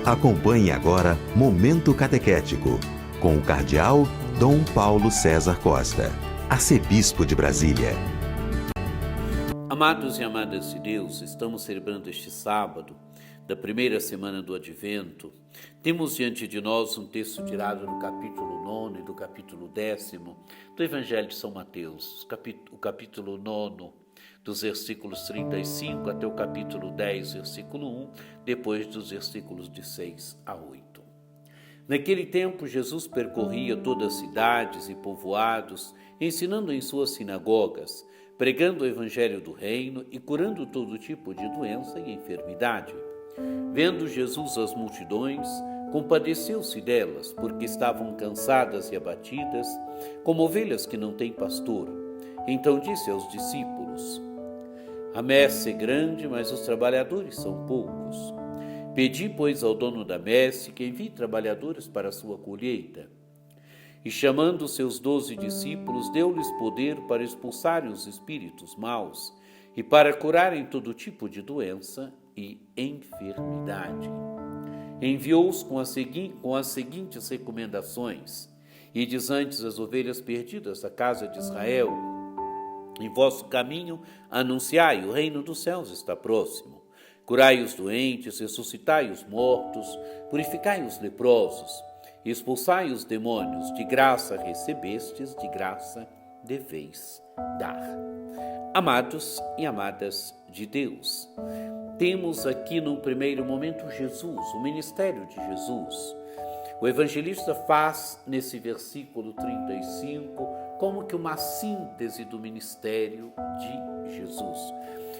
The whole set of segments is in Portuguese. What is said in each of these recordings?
Acompanhe agora Momento Catequético, com o Cardeal Dom Paulo César Costa, arcebispo de Brasília. Amados e amadas de Deus, estamos celebrando este sábado, da primeira semana do Advento. Temos diante de nós um texto tirado do capítulo 9 e do capítulo 10 do Evangelho de São Mateus, o capítulo 9, dos versículos 35 até o capítulo 10, versículo 1, depois dos versículos de 6 a 8. Naquele tempo, Jesus percorria todas as cidades e povoados, ensinando em suas sinagogas, pregando o evangelho do reino e curando todo tipo de doença e enfermidade. Vendo Jesus as multidões, compadeceu-se delas, porque estavam cansadas e abatidas, como ovelhas que não têm pastor. Então disse aos discípulos: A messe é grande, mas os trabalhadores são poucos. Pedi, pois, ao dono da messe que envie trabalhadores para a sua colheita. E chamando os seus 12 discípulos, deu-lhes poder para expulsarem os espíritos maus e para curarem todo tipo de doença e enfermidade. Enviou-os com as seguintes recomendações: Ides antes as ovelhas perdidas da casa de Israel. Em vosso caminho anunciai, o reino dos céus está próximo. Curai os doentes, ressuscitai os mortos, purificai os leprosos, expulsai os demônios. De graça recebestes, de graça deveis dar. Amados e amadas de Deus, temos aqui no primeiro momento Jesus, o ministério de Jesus. O evangelista faz nesse versículo 35 como que uma síntese do ministério de Jesus.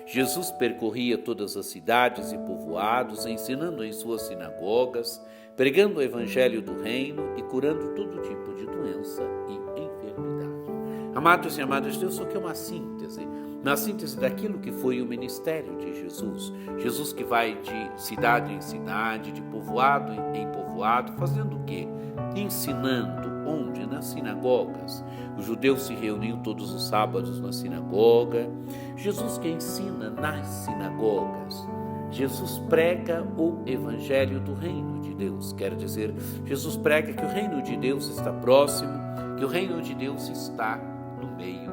Jesus percorria todas as cidades e povoados, ensinando em suas sinagogas, pregando o evangelho do reino e curando todo tipo de doença e enfermidade. Amados e amadas de Deus, isso aqui é uma síntese daquilo que foi o ministério de Jesus. Jesus que vai de cidade em cidade, de povoado em povoado, fazendo o quê? Ensinando. Onde? Nas sinagogas. Os judeus se reuniam todos os sábados na sinagoga. Jesus que ensina nas sinagogas. Jesus prega o evangelho do reino de Deus. Quer dizer, Jesus prega que o reino de Deus está próximo, que o reino de Deus está no meio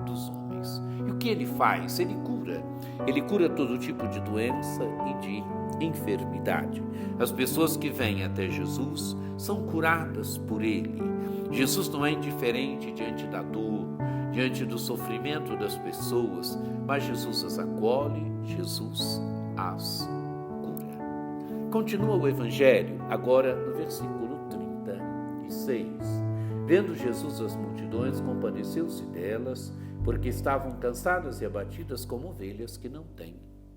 dos homens. E o que ele faz? Ele cura. Ele cura todo tipo de doença e de enfermidade. As pessoas que vêm até Jesus são curadas por ele. Jesus não é indiferente diante da dor, diante do sofrimento das pessoas, mas Jesus as acolhe, Jesus as cura. Continua o evangelho, agora no versículo 36. Vendo Jesus as multidões, compadeceu-se delas, porque estavam cansadas e abatidas como ovelhas que não têm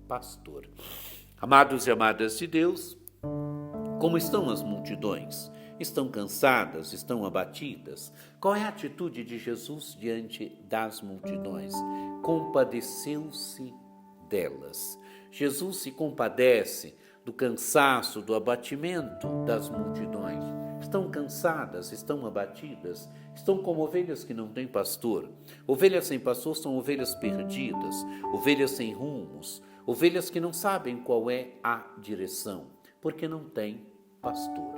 pastor. Amados e amadas de Deus, como estão as multidões? Estão cansadas? Estão abatidas? Qual é a atitude de Jesus diante das multidões? Compadeceu-se delas. Jesus se compadece do cansaço, do abatimento das multidões. Estão cansadas, estão abatidas, estão como ovelhas que não têm pastor. Ovelhas sem pastor são ovelhas perdidas, ovelhas sem rumos, ovelhas que não sabem qual é a direção, porque não têm pastor.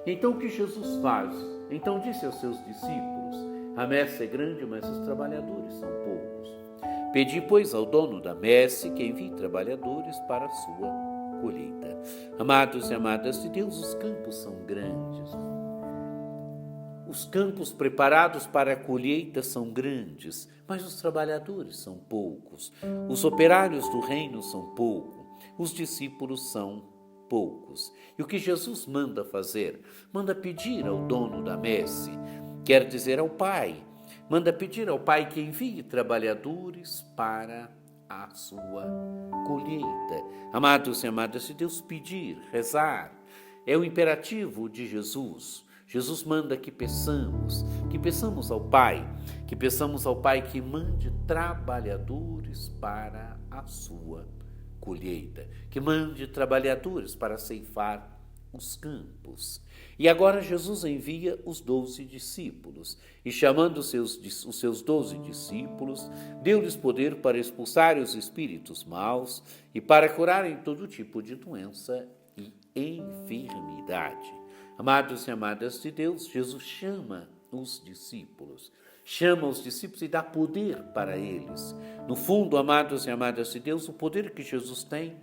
Então o que Jesus faz? Então disse aos seus discípulos: A messe é grande, mas os trabalhadores são poucos. Pedi, pois, ao dono da messe que envie trabalhadores para a sua colheita. Amados e amadas de Deus, os campos são grandes. Os campos preparados para a colheita são grandes, mas os trabalhadores são poucos. Os operários do reino são poucos. Os discípulos são poucos. E o que Jesus manda fazer? Manda pedir ao dono da messe, quer dizer ao Pai. Manda pedir ao Pai que envie trabalhadores para a sua colheita. Amados e amadas de Deus, pedir, rezar, é o imperativo de Jesus. Jesus manda que peçamos ao Pai, que mande trabalhadores para a sua colheita, que mande trabalhadores para ceifar os campos. E agora Jesus envia os 12 discípulos, e chamando os seus 12 discípulos, deu-lhes poder para expulsarem os espíritos maus e para curarem todo tipo de doença e enfermidade. Amados e amadas de Deus, Jesus chama os discípulos. Chama os discípulos e dá poder para eles. No fundo, amados e amadas de Deus, o poder que Jesus tem,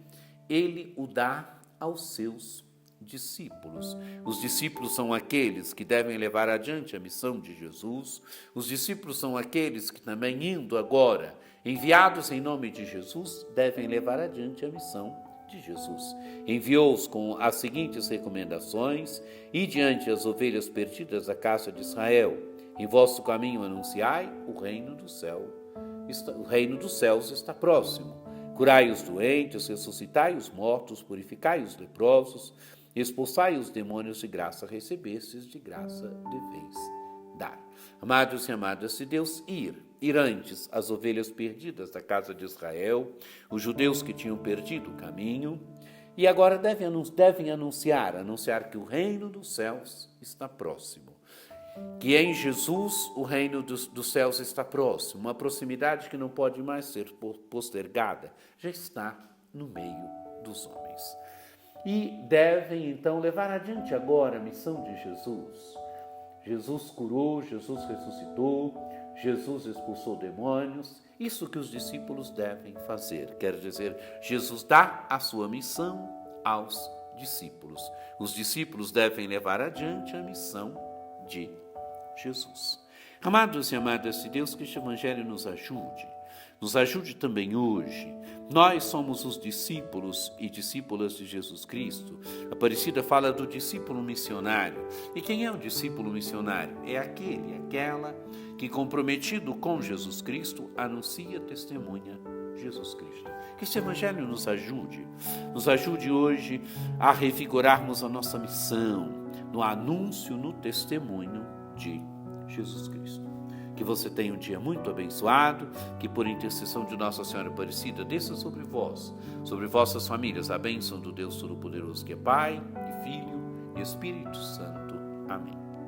ele o dá aos seus discípulos. Os discípulos são aqueles que devem levar adiante a missão de Jesus. Os discípulos são aqueles que também, indo agora, enviados em nome de Jesus, devem levar adiante a missão de Jesus. Enviou-os com as seguintes recomendações: e diante as ovelhas perdidas da casa de Israel, em vosso caminho anunciai o reino do céu. O reino dos céus está próximo. Curai os doentes, ressuscitai os mortos, purificai os leprosos, expulsai os demônios, de graça recebestes, de graça deveis dar. Amados e amadas de Deus, ir antes as ovelhas perdidas da casa de Israel, os judeus que tinham perdido o caminho, e agora devem anunciar que o reino dos céus está próximo. Que em Jesus o reino dos céus está próximo, uma proximidade que não pode mais ser postergada, já está no meio dos homens. E devem então levar adiante agora a missão de Jesus. Jesus curou, Jesus ressuscitou, Jesus expulsou demônios, isso que os discípulos devem fazer. Quer dizer, Jesus dá a sua missão aos discípulos. Os discípulos devem levar adiante a missão de Jesus. Amados e amadas de Deus, que este Evangelho nos ajude também hoje. Nós somos os discípulos e discípulas de Jesus Cristo. A Aparecida fala do discípulo missionário. E quem é o discípulo missionário? É aquela que, comprometido com Jesus Cristo, anuncia, testemunha Jesus Cristo. Que este Evangelho nos ajude hoje a revigorarmos a nossa missão, no anúncio, no testemunho de Jesus Cristo. Que você tenha um dia muito abençoado, que por intercessão de Nossa Senhora Aparecida desça sobre vós, sobre vossas famílias, a bênção do Deus Todo-Poderoso, que é Pai, e Filho e Espírito Santo. Amém.